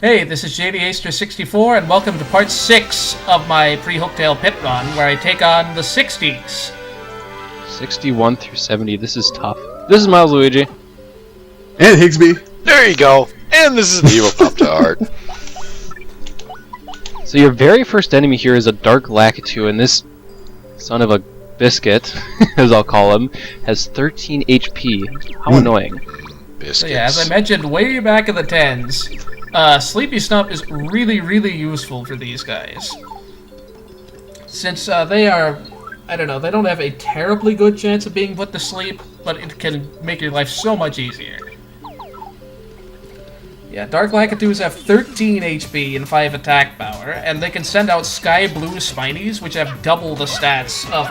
Hey, this is JDAster64, and welcome to part 6 of my Pre-Hooktail pit run, where I take on the 60s. 61 through 70, this is tough. This is MilesLuigi. And Higsby. There you go. And this is the Evil Pop-Tart. So your very first enemy here is a Dark Lakitu, and this son of a biscuit, as I'll call him, has 13 HP. How annoying. Biscuits. So yeah, as I mentioned way back in the 10s, Sleepy Stump is really useful for these guys. Since they are, I don't know, they don't have a terribly good chance of being put to sleep, but it can make your life so much easier. Yeah, Dark Lakitus have 13 HP and 5 attack power, and they can send out Sky Blue Spinies, which have double the stats of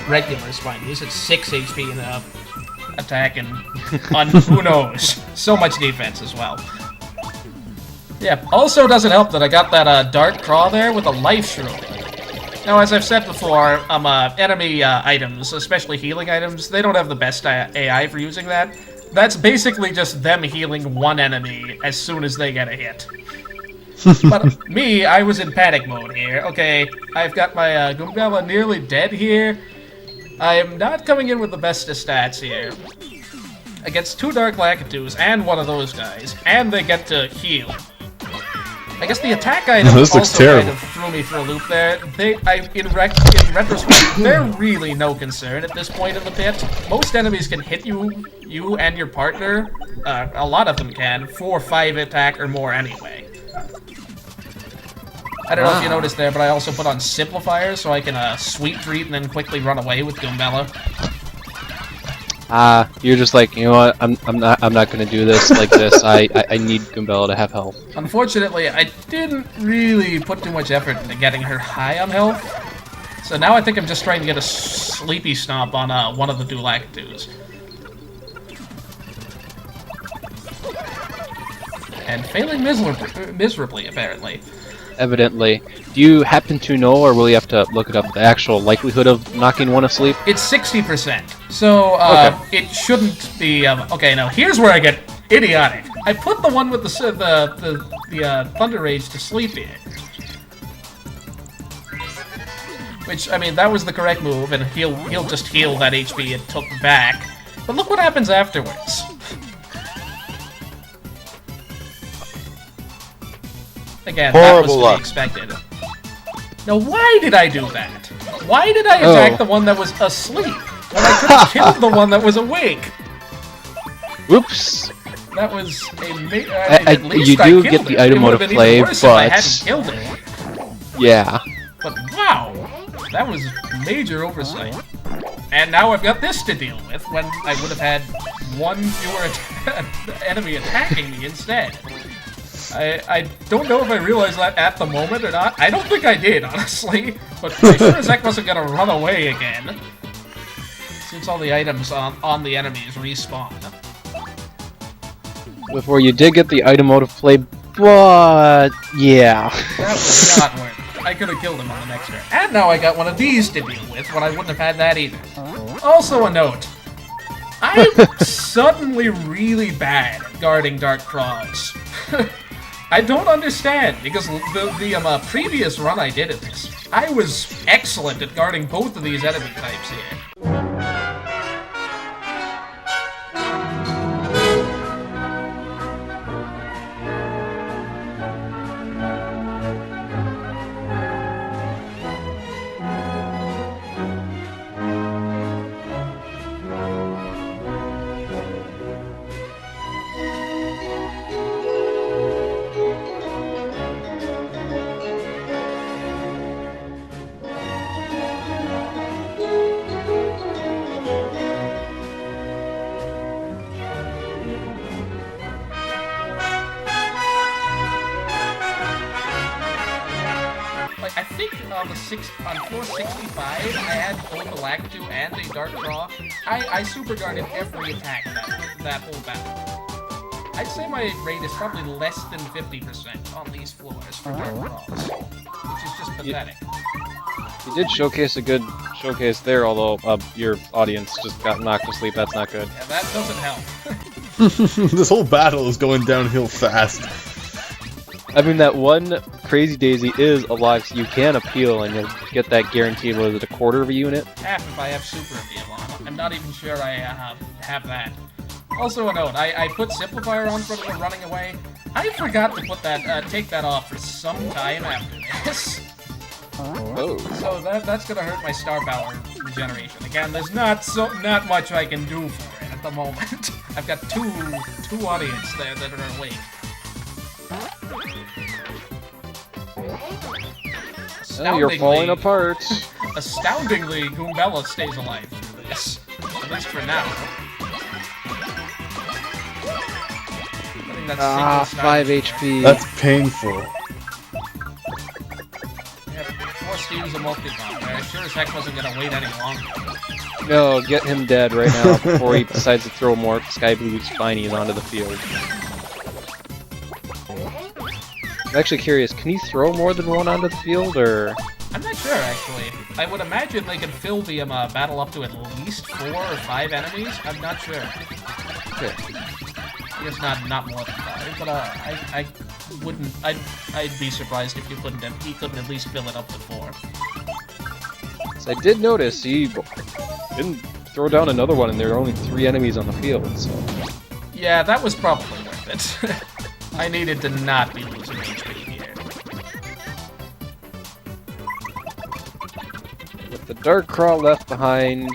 regular Spinies. It's 6 HP and attack, and who knows, so much defense as well. Yeah, also doesn't help that I got that Dark Craw there with a Life Shroom. Now, as I've said before, enemy items, especially healing items, they don't have the best AI for using that. That's basically just them healing one enemy as soon as they get a hit. But me, I was in panic mode here. Okay, I've got my Goombella nearly dead here. I am not coming in with the best of stats here. Against 2 Dark Lakitus and one of those guys, and they get to heal. I guess the attack item This looks also terrible. kind of threw me for a loop there. In retrospect, they're really no concern at this point in the pit. Most enemies can hit you and your partner, a lot of them can, for 5 attack or more anyway. I don't know if you noticed there, but I also put on Simplifier so I can sweep treat and then quickly run away with Goombella. You're just like, you know what, I'm not gonna do this like this. I need Goombella to have health. Unfortunately, I didn't really put too much effort into getting her high on health. So now I think I'm just trying to get a Sleepy Stomp on one of the 2 Lakitus. And failing miserably, apparently. Evidently. Do you happen to know, or will you have to look it up, the actual likelihood of knocking one asleep? It's 60%, so it shouldn't be. Okay, now here's where I get idiotic. I put the one with the Thunder Rage to sleep here, which, I mean, that was the correct move, and he'll just heal that HP it took back. But look what happens afterwards. Again, that was to be expected. Now, why did I do that? Why did I attack the one that was asleep when I could have killed the one that was awake? Whoops. That was a at least you do I get the it. item mode of play, If I hadn't killed it. Yeah. But wow, that was major oversight. And now I've got this to deal with when I would have had one fewer enemy attacking me instead. I don't know if I realized that at the moment or not. I don't think I did, honestly. But I sure as heck wasn't gonna run away again. Since all the items on the enemies respawn. Before you did get the item mode of play, but yeah. That was not worth it. I could have killed him on the next turn. And now I got one of these to deal with when I wouldn't have had that either. Also a note. I'm suddenly really bad at guarding Dark CRAWS. I don't understand, because the previous run I did at this, I was excellent at guarding both of these enemy types here. I think on floor 65, I had both a Lakitu and a Dark Craw. I super guarded every attack that whole battle. I'd say my rate is probably less than 50% on these floors for Dark Craws, which is just pathetic. You did showcase a good showcase there, although your audience just got knocked to sleep. That's not good. Yeah, that doesn't help. This whole battle is going downhill fast. I mean, that one Crazy Daisy is alive, so you can appeal, and you'll get that guaranteed, what is it, a quarter of a unit? Half if I have super appeal on. I'm not even sure I have that. Also a note, I put Simplifier on for the running away. I forgot to put that, take that off for some time after this. Oh. So that's gonna hurt my star power regeneration. Again, there's not much I can do for it at the moment. I've got two audience there that are awake. Oh, you're falling apart. Astoundingly, Goombella stays alive through this. At least for now. Ah, 5 HP. That's painful. Yeah, forced to use a multi-bomb. I sure as heck wasn't gonna wait any longer. No, get him dead right now before he decides to throw more Sky Blue Spinies onto the field. I'm actually curious, can he throw more than one onto the field, or...? I'm not sure, actually. I would imagine they could fill the battle up to at least 4 or 5 enemies. I'm not sure. Okay. I guess not more than 5, but I wouldn't. I'd be surprised if he couldn't at least fill it up to 4. So I did notice he didn't throw down another one, and there are only 3 enemies on the field. So. Yeah, that was probably worth it. I needed to not be losing HP here. With the Dark Crawl left behind,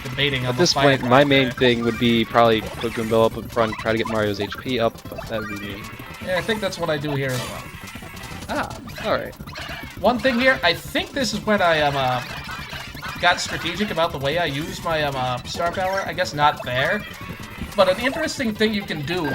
Debating on at this point, my main thing would be probably put Goombella up in front, try to get Mario's HP up, but that would be me. Yeah, I think that's what I do here as well. Ah, alright. One thing here, I think this is when I got strategic about the way I use my star power. I guess not there. But an interesting thing you can do,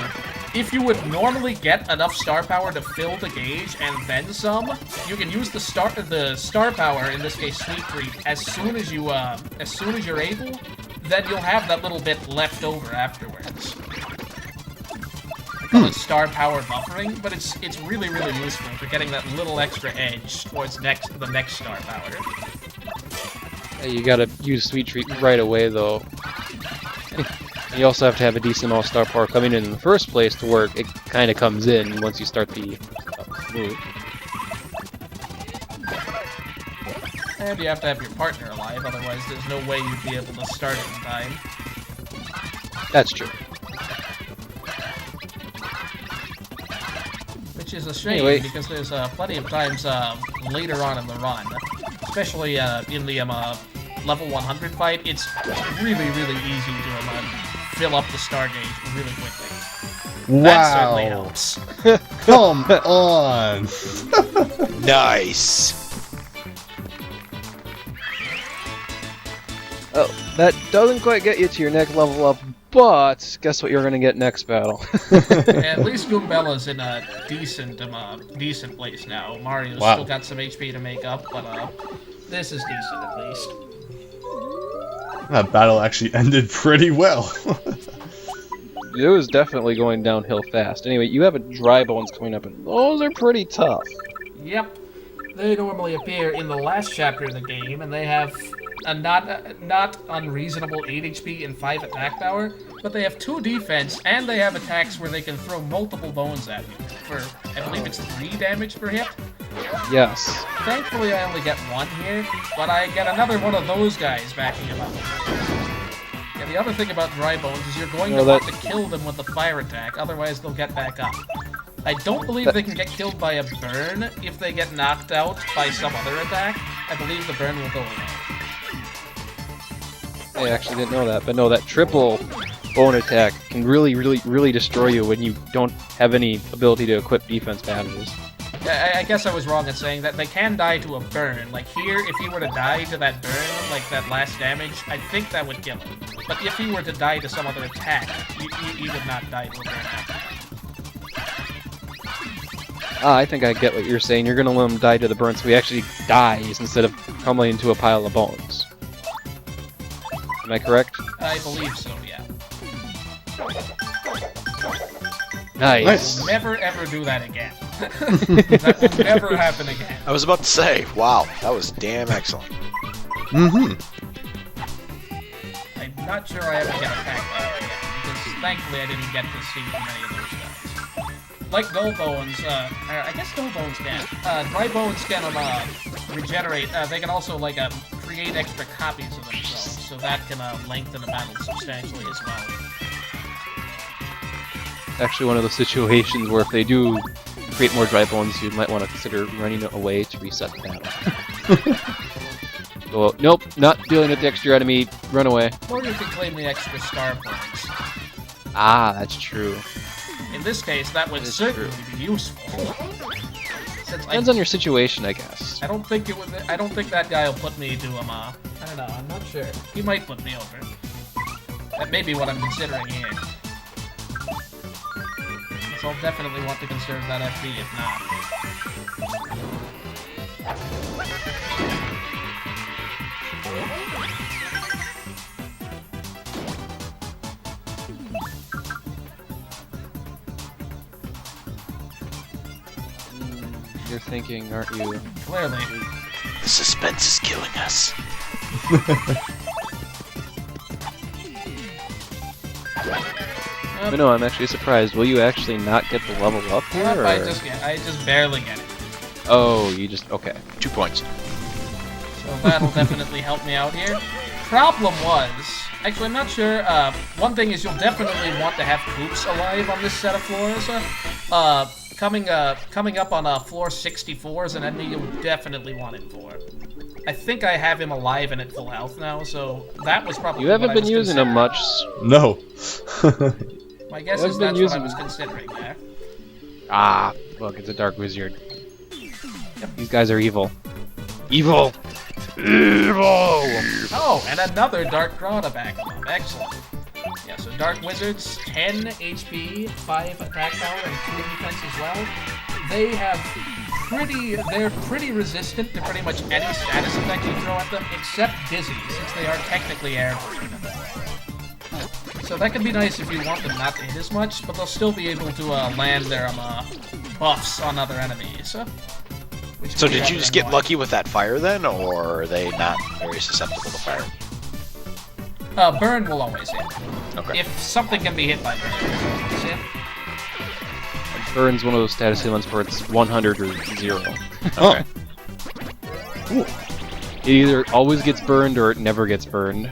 if you would normally get enough star power to fill the gauge and then some, you can use the star power, in this case Sweet Treat, as soon as you're able, then you'll have that little bit left over afterwards. I call it star power buffering, but it's really, really useful for getting that little extra edge towards the next star power. Yeah, you gotta use Sweet Treat right away, though. You also have to have a decent amount of star power coming in the first place to work. It kind of comes in once you start the move. And you have to have your partner alive, otherwise there's no way you'd be able to start it in time. That's true. Which is a shame, Anyway. because there's plenty of times later on in the run, especially in the level 100 fight, it's really, really easy to fill up the star gauge really quickly. Wow. That certainly helps. Come on. Nice. Oh, that doesn't quite get you to your next level up, but guess what you're gonna get next battle? At least Goombella's in a decent place now. Mario's still got some HP to make up, but this is decent at least. That battle actually ended pretty well. It was definitely going downhill fast. Anyway, you have a Dry Bones coming up, and those are pretty tough. Yep. They normally appear in the last chapter of the game, and they have a not unreasonable 8 HP and 5 attack power, but they have 2 defense, and they have attacks where they can throw multiple bones at you for, I believe it's 3 damage per hit. Yes. Thankfully, I only get 1 here, but I get another one of those guys backing him up. Yeah, the other thing about Dry Bones is you're going to want to kill them with the fire attack, otherwise they'll get back up. I don't believe they can get killed by a burn if they get knocked out by some other attack. I believe the burn will go away. I actually didn't know that, but no, that triple bone attack can really, really, really destroy you when you don't have any ability to equip defense badges. I guess I was wrong in saying that they can die to a burn. Like here, if he were to die to that burn, like that last damage, I think that would kill him. But if he were to die to some other attack, he would not die to a burn after that. Ah, I think I get what you're saying. You're gonna let him die to the burn so he actually dies instead of crumbling into a pile of bones. Am I correct? I believe so, yeah. Nice. Never ever do that again. That will never happen again. I was about to say, wow, that was damn excellent. Mm-hmm. I'm not sure I ever get attacked by it again, because thankfully I didn't get to see many of those guys. like Dull Bones, I guess Dull Bones can. Dry Bones can regenerate. They can also like create extra copies of themselves, so that can lengthen the battle substantially as well. Actually, one of those situations where if they do create more dry bones, you might want to consider running away to reset the battle. So, nope, not dealing with the extra enemy. Run away. Or you can claim the extra star points. Ah, that's true. In this case, that would certainly be useful. Since Depends on your situation, I guess. I don't think it would. I don't think that guy will put me to him. I don't know. I'm not sure. He might put me over. That may be what I'm considering here. So I'll definitely want to conserve that FP if not. You're thinking, aren't you? Clearly. The suspense is killing us. But no, I'm actually surprised. Will you actually not get the level up here? Or? I just barely get it. Oh, you just okay. 2 points. So that'll definitely help me out here. Problem was, actually I'm not sure, one thing is you'll definitely want to have Koops alive on this set of floors. Coming up on floor 64 is an enemy you'll definitely want him for. I think I have him alive and at full health now, so that was probably You haven't been using him much. No. My guess is that's what I was considering there. Ah, look, it's a dark wizard. Yep. These guys are evil. Evil! Evil! Oh, and another Dark Claw to back him up. Excellent. Yeah, so Dark Wizards, 10 HP, 5 attack power, and 2 defense as well. They're pretty resistant to pretty much any status effect you throw at them, except Dizzy, since they are technically airborne. So that can be nice if you want them not to hit as much, but they'll still be able to land their buffs on other enemies. So did you just get lucky with that fire then, or are they not very susceptible to fire? Burn will always hit. Okay. If something can be hit by burn, it's hit. Burn's one of those status elements where it's 100 or 0. Okay. Ooh. It either always gets burned or it never gets burned.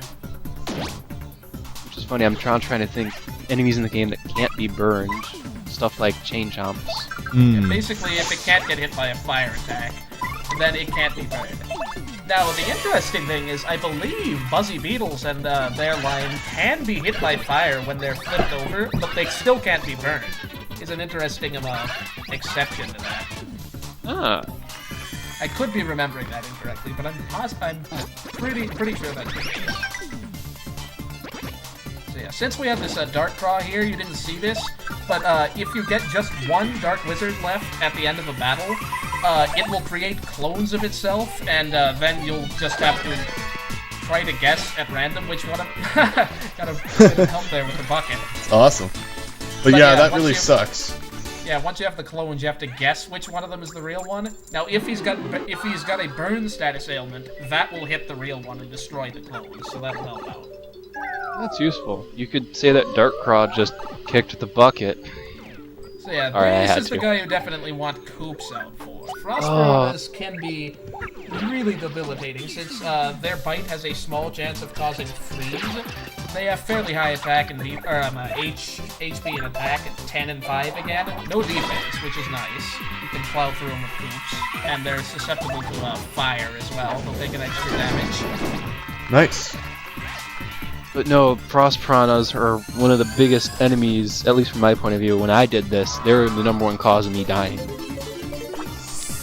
Which is funny, I'm trying to think enemies in the game that can't be burned. Stuff like chain chomps. Yeah, basically, if it can't get hit by a fire attack, then it can't be burned. Now, the interesting thing is, I believe Buzzy Beetles and their line can be hit by fire when they're flipped over, but they still can't be burned. Is an interesting exception to that. Ah. I could be remembering that incorrectly, but I'm pretty sure that's the case. So yeah, since we have this Dark Claw here, you didn't see this, but if you get just one Dark Wizard left at the end of a battle, it will create clones of itself, and then you'll just have to try to guess at random which one of got a bit of help there with the bucket. Awesome. But yeah, that really sucks. Yeah, once you have the clones, you have to guess which one of them is the real one. Now, if he's got a burn status ailment, that will hit the real one and destroy the clones, so that'll help out. That's useful. You could say that Dark Claw just kicked the bucket. So yeah, Right, this is the guy you definitely want Koops out for. Frost Piranhas can be really debilitating since their bite has a small chance of causing freeze. They have fairly high attack and HP and attack at 10 and 5 again. No defense, which is nice. You can plow through them with Koops, and they're susceptible to fire as well. They'll take an extra damage. Nice. But no, Frost Piranhas are one of the biggest enemies, at least from my point of view. When I did this, they were the #1 cause of me dying.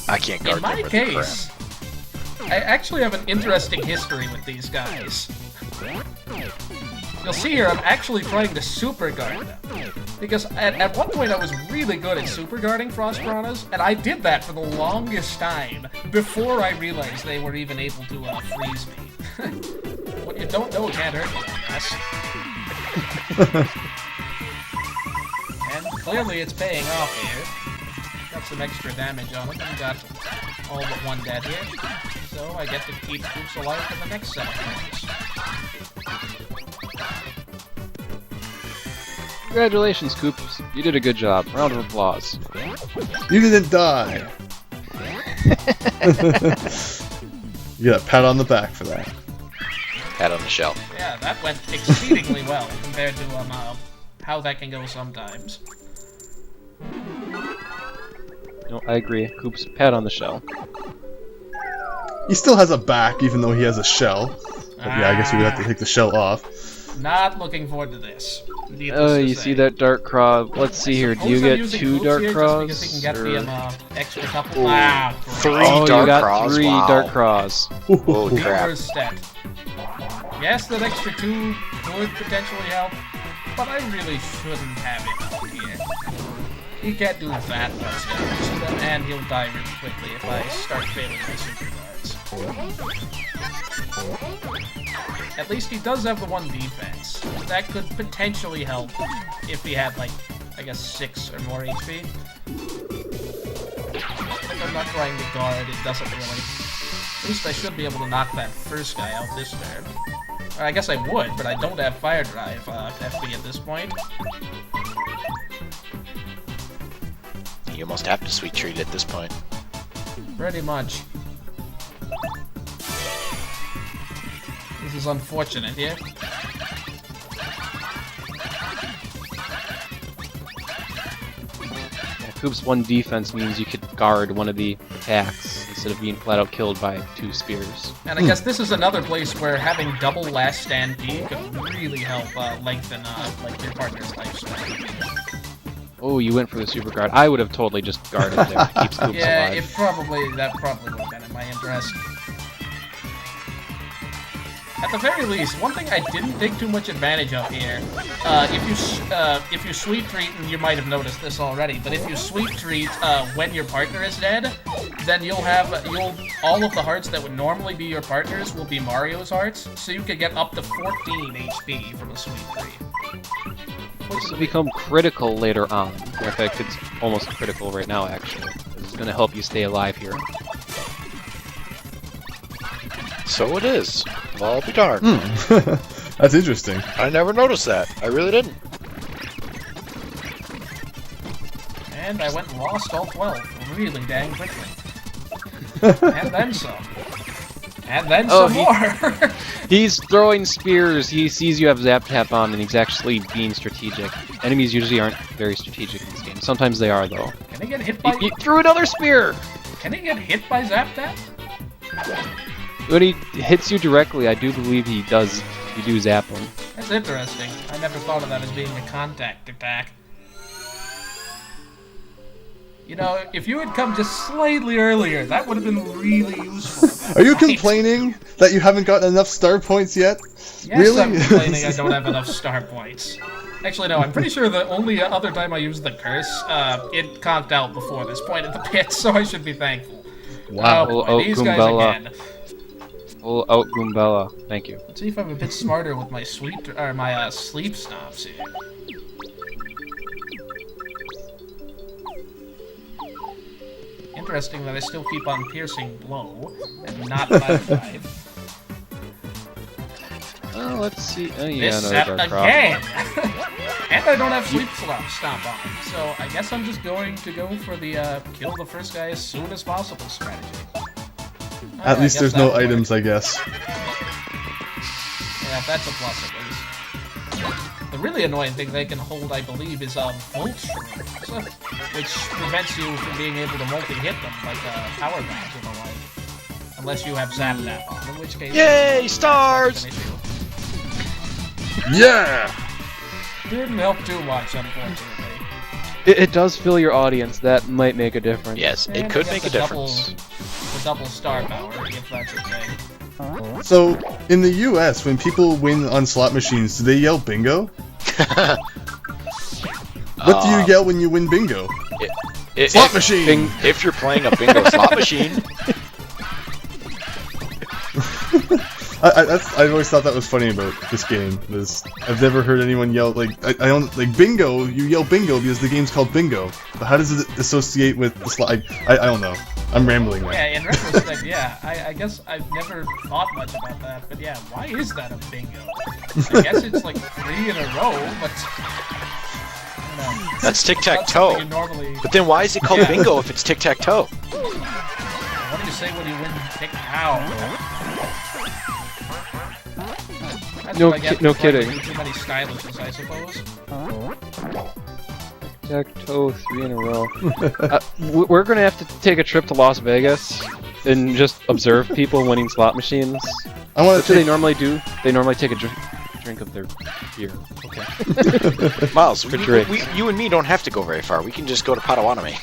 I can't guard In my them with case, I actually have an interesting history with these guys. You'll see here, I'm actually trying to super guard them. Because at one point I was really good at super guarding Frost Piranhas, and I did that for the longest time before I realized they were even able to freeze me. What you don't know can't hurt you, I guess. And clearly it's paying off here. Got some extra damage on him, and got all but one dead here. So I get to keep Koops alive for the next set of turns. Congratulations, Koops. You did a good job. Round of applause. You didn't die. You got a pat on the back for that. Pat on the shell. Yeah, that went exceedingly well compared to how that can go sometimes. No, I agree. Coop's pat on the shell. He still has a back, even though he has a shell. But yeah, I guess we would have to take the shell off. Not looking forward to this. Oh, you see that dark craw? Let's see here. Do you get 2 dark craws? Because he can get the extra couple. Ooh. Ah, 3 Oh, dark you got craws. 3 Wow. dark craws. Oh the crap. worst stat. Yes, that extra 2 could potentially help, but I really shouldn't have it up here. He can't do that much damage to them, and he'll die really quickly if I start failing my super guards. At least he does have the 1 defense. That could potentially help if he had, like, I guess 6 or more HP. If I'm not trying to guard, it doesn't really. At least I should be able to knock that first guy out this turn. Or I guess I would, but I don't have Fire Drive FB at this point. You almost have to sweet treat at this point. Pretty much. This is unfortunate here. Yeah, Coop's 1 defense means you could guard one of the attacks instead of being flat out killed by 2 spears. And I guess this is another place where having double last stand P could really help lengthen like your partner's lifespan. Oh, you went for the super guard. I would have totally just guarded there to keep Scoops Yeah, alive. that probably would have been in my interest. At the very least, one thing I didn't take too much advantage of here, if you sweep treat, and you might have noticed this already, but if you sweep treat when your partner is dead, then all of the hearts that would normally be your partner's will be Mario's hearts, so you could get up to 14 HP from a sweep treat. This will become critical later on. In fact, it's almost critical right now, actually. This is going to help you stay alive here. So it is. Well, I'll be darned. That's interesting. I never noticed that. I really didn't. And I went and lost all 12 really dang quickly. And then some. And then some more! He's throwing spears. He sees you have Zap Tap on, and he's actually being strategic. Enemies usually aren't very strategic in this game. Sometimes they are, though. Can he get hit by... He threw another spear! Can he get hit by Zap Tap? When he hits you directly, I do believe he does. You do zap him. That's interesting. I never thought of that as being a contact attack. You know, if you had come just slightly earlier, that would have been really useful. Are you complaining that you haven't gotten enough star points yet? Yes, Really? I'm complaining I don't have enough star points. Actually, no, I'm pretty sure the only other time I used the curse, it conked out before this point at the pit, so I should be thankful. Wow. Oh, boy, Oh, these guys Goombella. again. Full out Goombella. Thank you. Let's see if I'm a bit smarter with my sleep stops here. Interesting that I still keep on piercing blow and not fire drive. Let's see. Oh, yeah, This another set dark cross. again! And I don't have sleep stomp on, so I guess I'm just going to go for the kill the first guy as soon as possible strategy. At I least guess there's no that'll work. items, I guess. Yeah, that's a plus at least. The really annoying thing they can hold, I believe, is Volt Shrooms, which prevents you from being able to multi-hit them like power grabs and the like. Unless you have Zap Tap on, in which case... Yay, that's stars! an issue. Yeah! Didn't help too much, unfortunately. It does fill your audience. That might make a difference. Yes, And it I could guess make a the difference. The double star power, if that's a thing. So, in the US, when people win on slot machines, do they yell bingo? What do you yell when you win bingo? Slot machine! If you're playing a bingo slot machine, I've always thought that was funny about this game. I've never heard anyone yell I don't like bingo. You yell bingo because the game's called bingo. But how does it associate with the slot? I don't know. I'm rambling now. Yeah, in retrospect, yeah, I guess I've never thought much about that, but yeah, why is that a bingo? I guess it's like 3 in a row, but I don't That's something tic-tac-toe. you normally... But then why is it called bingo if it's tic-tac-toe? What do you say when you win tic-ow? No kidding. Too many stylishes, I suppose. Tic-tac-toe 3 in a row. We're gonna have to take a trip to Las Vegas and just observe people winning slot machines. What do they normally do? They normally take a drink of their beer. Okay. Miles, For drinks. you and me don't have to go very far. We can just go to Potawatomi.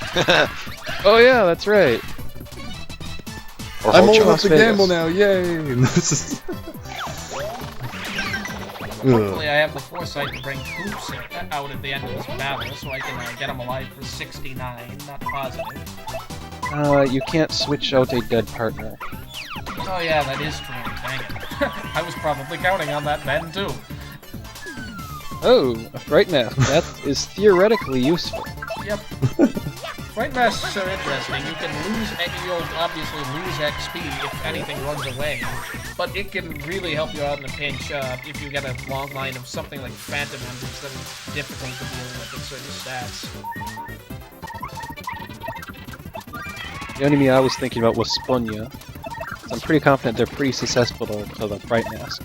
Oh yeah, that's right. Or I'm old Hocho. enough to Vegas. gamble now, yay! Hopefully I have the foresight to bring Hoops out at the end of this battle so I can get him alive for 69, not positive. You can't switch out a dead partner. Oh yeah, that is true, dang it. I was probably counting on that then too. Oh, a fright mask. That is theoretically useful. Yep. Fright masks are interesting. You can you'll obviously lose XP if anything runs away, but it can really help you out in a pinch if you get a long line of something like Phantom Embers that is difficult to deal with at certain stats. The enemy I was thinking about was Spunya. I'm pretty confident they're pretty susceptible to the fright mask.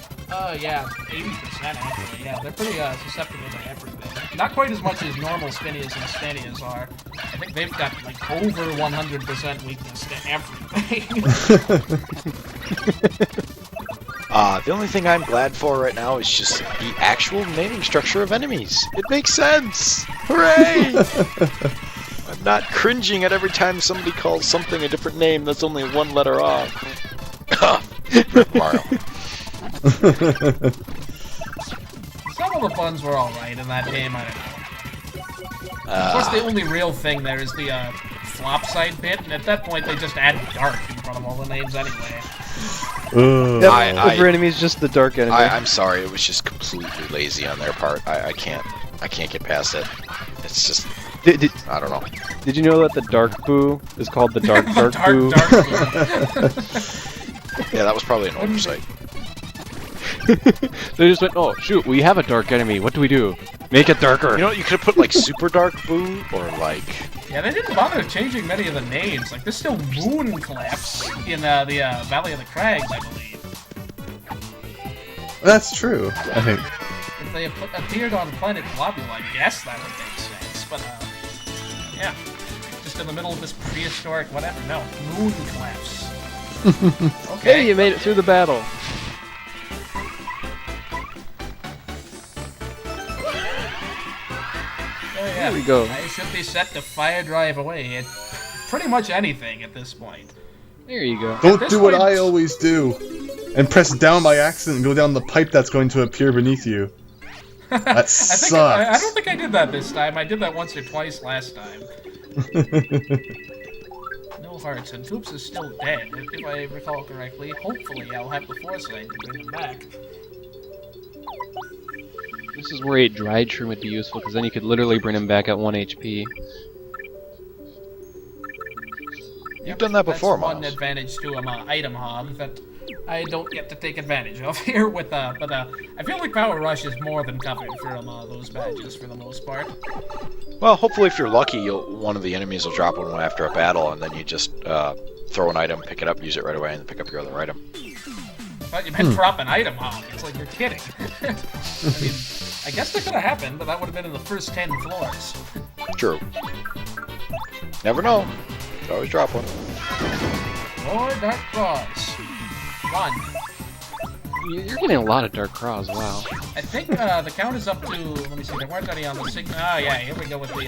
Yeah, 80% actually. Yeah, they're pretty susceptible to everything. Not quite as much as normal Spinias and Stenias are. I think they've got like over 100% weakness to everything. The only thing I'm glad for right now is just the actual naming structure of enemies. It makes sense! Hooray! I'm not cringing at every time somebody calls something a different name that's only one letter off. Mario. Some of the puns were alright in that game, I don't know. Of course, the only real thing there is the flop side bit, and at that point they just add dark in front of all the names anyway. Every enemy is just the dark enemy. I'm sorry, it was just completely lazy on their part. I can't get past it. It's just... I don't know. Did you know that the Dark Boo is called the Dark Boo? Dark Boo. Yeah, that was probably an oversight. They just went, oh shoot, we have a dark enemy. What do we do? Make it darker. You know, you could have put like Super Dark Boo or like... Yeah, they didn't bother changing many of the names. Like, there's still Moon Collapse in the Valley of the Crags, I believe. That's true, I think. If they appeared on Planet Globule, I guess that would make sense. But, yeah. Just in the middle of this prehistoric whatever. No, Moon Collapse. Okay. Hey, you made it through the battle. There we go. I should be set to fire drive away at pretty much anything at this point. There you go. Don't this do what point- I always do, and press down by accident and go down the pipe that's going to appear beneath you. That sucks. I don't think I did that this time. I did that once or twice last time. No hearts, and Toops is still dead, if I recall correctly. Hopefully I'll have the foresight to bring him back. This is where a dried shroom would be useful, because then you could literally bring him back at 1 HP. You've done that before, That's one Miles. advantage to item hog that I don't get to take advantage of here with but I feel like Power Rush is more than covered for those badges for the most part. Well, hopefully if you're lucky, one of the enemies will drop one after a battle, and then you just throw an item, pick it up, use it right away, and then pick up your other item. But you meant drop an item hog. It's like you're kidding. I mean, I guess that could have happened, but that would have been in the first 10 floors. True. Never know. Could always drop one. More Dark Claws. 1. You're getting a lot of Dark CRAWS, wow. I think the count is up to, let me see, there weren't any on the yeah, here we go with the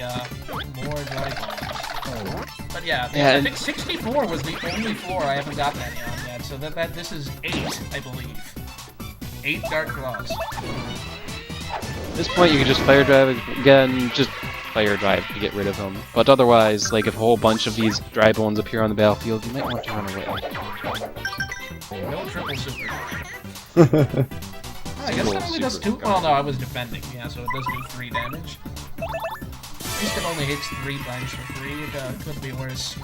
more dry claws. But yeah, I think 64 was the only floor I haven't gotten any on yet, so this is 8, I believe. 8 Dark Claws. At this point, you can just fire drive again, just fire drive to get rid of them. But otherwise, like if a whole bunch of these dry bones appear on the battlefield, you might want to run away. No triple super. I guess it only does 2. Well, no, I was defending, yeah, so it does do 3 damage. At least it only hits 3 times for free. It could be worse.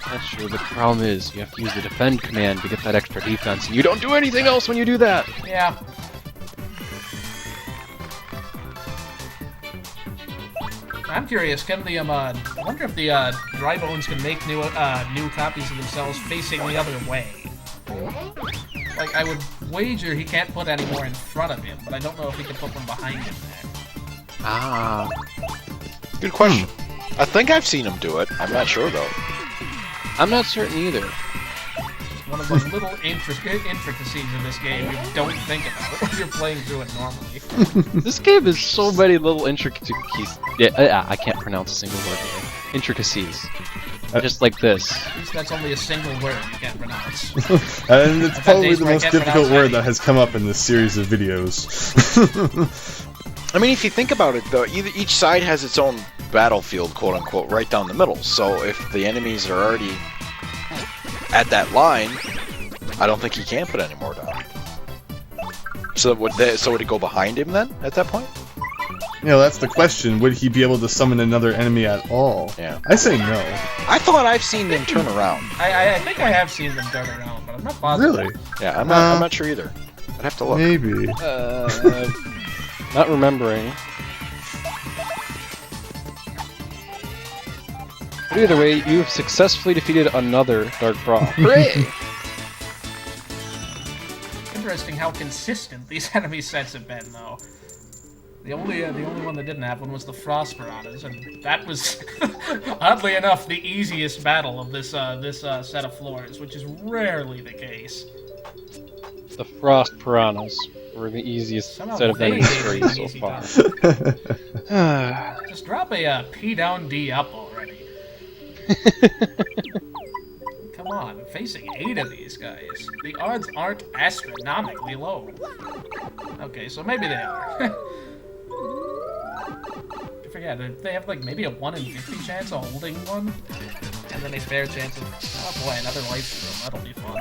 That's true, but the problem is, you have to use the defend command to get that extra defense, and you don't do anything else when you do that! Yeah. I'm curious, can the, I wonder if the, dry bones can make new copies of themselves facing the other way. Like, I would wager he can't put any more in front of him, but I don't know if he can put them behind him there. Ah. Good question. I think I've seen him do it. I'm not sure, though. I'm not certain either. One of those little intricacies of this game you don't think about when you're playing through it normally. This game is so many little intricacies. Yeah, I can't pronounce a single word here. Intricacies. Just like this. At least that's only a single word you can't pronounce. And it's I've had probably days the where I most can't difficult pronounce word any. that has come up in this series of videos. I mean, if you think about it, though, each side has its own battlefield, quote-unquote, right down the middle. So if the enemies are already at that line, I don't think he can put any more down. So would it go behind him then, at that point? You know, that's the question. Would he be able to summon another enemy at all? Yeah. I say no. I thought I've seen them turn around. I think I have seen them turn around, but I'm not positive. Really? Yeah, I'm not sure either. I'd have to look. Maybe. Not remembering. But either way, you have successfully defeated another Dark Brawl. Hooray! Interesting how consistent these enemy sets have been, though. The only one that didn't have one was the Frost Piranhas, and that was, oddly enough, the easiest battle of this set of floors, which is rarely the case. The Frost Piranhas were the easiest Somehow set of they enemies gave for me you an so easy far. time. Just drop a P down, D up already. Come on, facing 8 of these guys. The odds aren't astronomically low. Okay, so maybe they are. I forget, they have like maybe a 1 in 50 chance of holding one, and then a fair chance of, oh boy, another life stream. That'll be fun.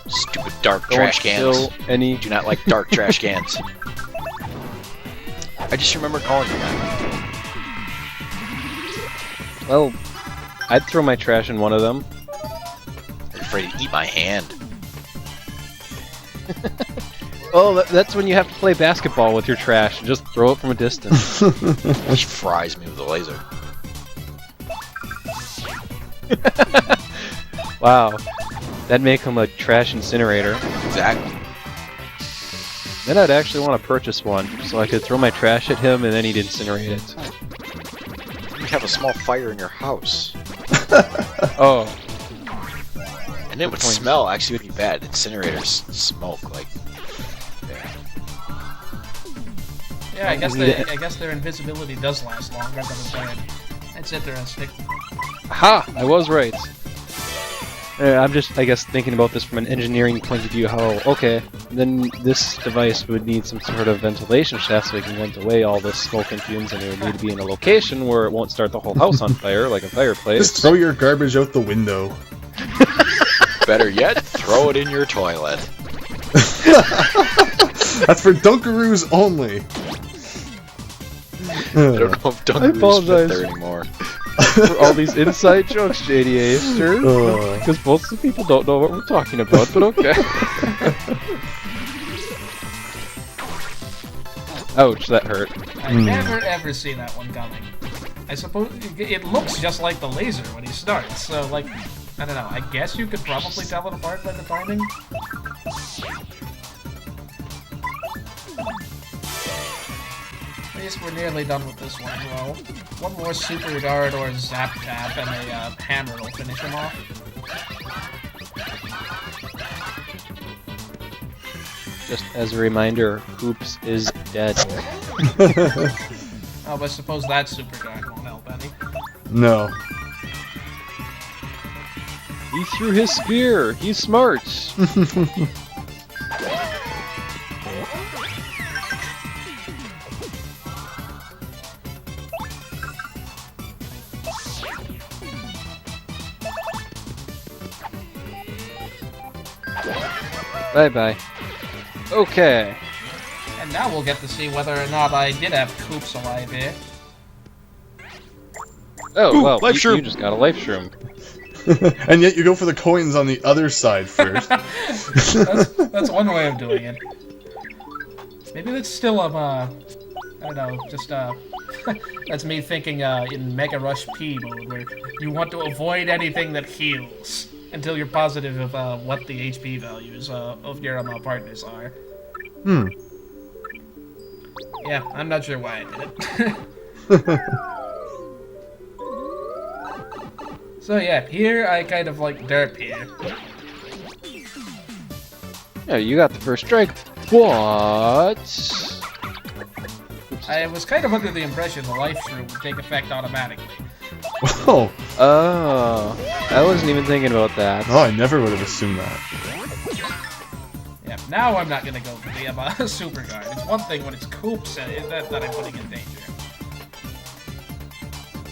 Stupid dark Don't trash cans. kill any. Do not like dark trash cans. I just remember calling them that. Well, I'd throw my trash in one of them. They're afraid to eat my hand. Oh, that's when you have to play basketball with your trash and just throw it from a distance. Which fries me with a laser. Wow. That'd make him a trash incinerator. Exactly. Then I'd actually want to purchase one, so I could throw my trash at him and then he'd incinerate it. You have a small fire in your house. Oh. And it would point. smell actually pretty bad. Incinerators smoke like... Yeah, I guess their invisibility does last longer than a bird. That's interesting. Ha! I was right. I'm just, I guess, thinking about this from an engineering point of view, how, okay, then this device would need some sort of ventilation shaft so it can vent away all this smoke and fumes, and it would need to be in a location where it won't start the whole house on fire, like a fireplace. Just throw your garbage out the window. Better yet, throw it in your toilet. That's for Dunkaroos only. I don't know if Dunkaroos fit there anymore. For all these inside jokes, JDA, sure? Because most of the people don't know what we're talking about, but okay. Ouch, that hurt. I never ever see that one coming. I suppose it looks just like the laser when he starts, so like, I don't know, I guess you could probably tell it apart by the timing. At least we're nearly done with this one, though. One more super dart or zap tap and a hammer will finish him off. Just as a reminder, Hoops is dead. Oh, but I suppose that super dart won't help any. No. He threw his spear! He's smart! Bye-bye. Okay. And now we'll get to see whether or not I did have Koops alive here. Oh, Ooh, well, life you shroom. just got a life shroom. And yet you go for the coins on the other side first. That's one way of doing it. Maybe that's still I don't know, just That's me thinking in Mega Rush P mode, where you want to avoid anything that heals until you're positive of what the HP values of your partners are. Hmm. Yeah, I'm not sure why I did it. So yeah, here I kind of like derp here. Yeah, you got the first strike, but... I was kind of under the impression the life shroom would take effect automatically. Whoa. Oh, I wasn't even thinking about that. Oh, I never would have assumed that. Yeah, now I'm not gonna go for the super guard. It's one thing when it's Coops that I'm putting in danger.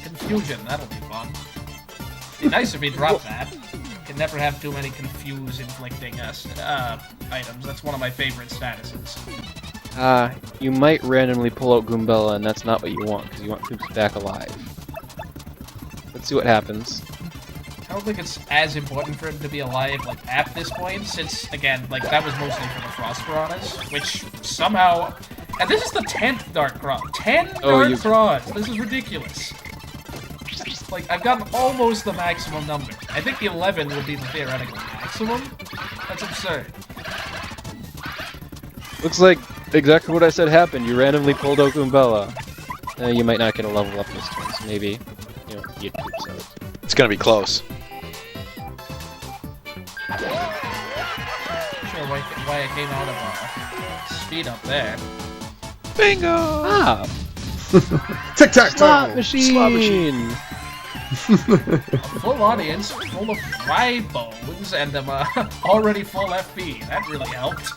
Confusion, that'll be fun. Be nice if he dropped that. Can never have too many confuse inflicting items. That's one of my favorite statuses. You might randomly pull out Goombella, and that's not what you want, because you want Coops back alive. Let's see what happens. I don't think it's as important for him to be alive, like, at this point, since, again, like, that was mostly for the Frost Piranhas, which somehow... And this is the 10th Dark Craw. 10 Dark Craws! This is ridiculous. Like, I've gotten almost the maximum number. I think the 11 would be the theoretical maximum. That's absurd. Looks like exactly what I said happened. You randomly pulled out Goombella. You might not get a level up this turn, so maybe, you know, get Coops out. It's gonna be close. Not sure why I came out of speed up there. Bingo! Ah! Tic-tac-toe! Slot machine! Slot machine. A full audience, full of dry bones, and already full FP. That really helped.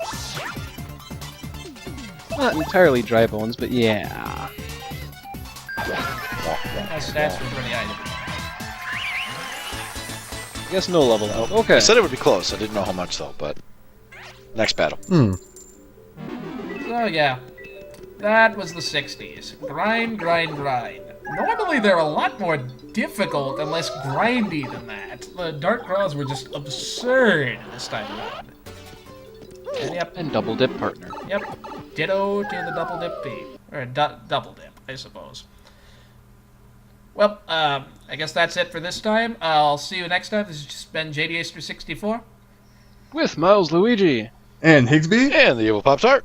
Not entirely dry bones, but yeah. My stats were pretty high. I guess no level up. Okay. I said it would be close. I didn't know how much though, but next battle. Hmm. So yeah, that was the 60s. Grind, grind, grind. Normally they're a lot more difficult and less grindy than that. The Dark Craws were just absurd this time around. And yep, And double dip partner. yep. Ditto to the double dip beam. Or double dip, I suppose. Well, I guess that's it for this time. I'll see you next time. This has just been JDaster64. With MilesLuigi. And Higsby? And the Evil Pop-Tart.